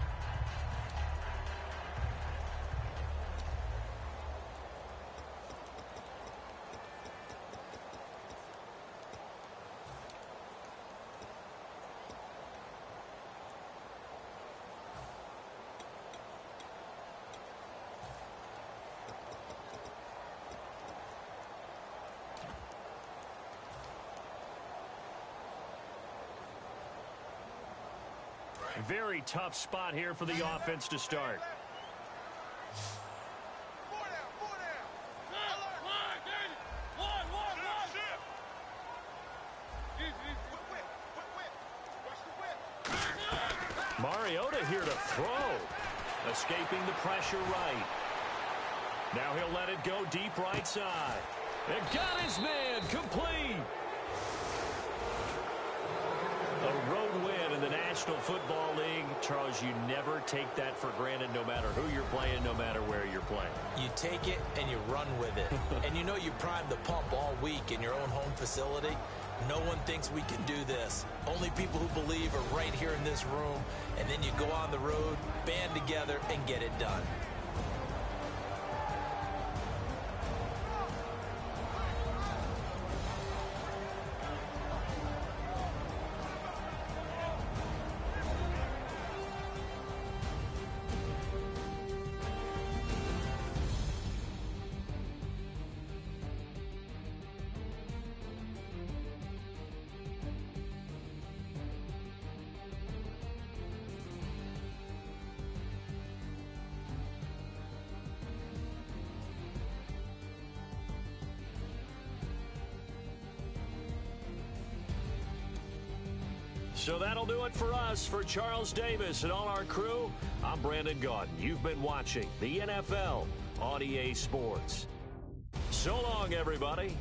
Very tough spot here for the offense to start. Mariota here to throw. Escaping the pressure right. Now he'll let it go deep right side. And got his man complete. A road win in the National Football League. Charles, you never take that for granted no matter who you're playing, no matter where you're playing. You take it and you run with it. And you know you primed the pump all week in your own home facility. No one thinks we can do this. Only people who believe are right here in this room. And then you go on the road, band together, and get it done. So that'll do it for us. For Charles Davis and all our crew, I'm Brandon Gaudin. You've been watching the NFL on EA Sports. So long, everybody.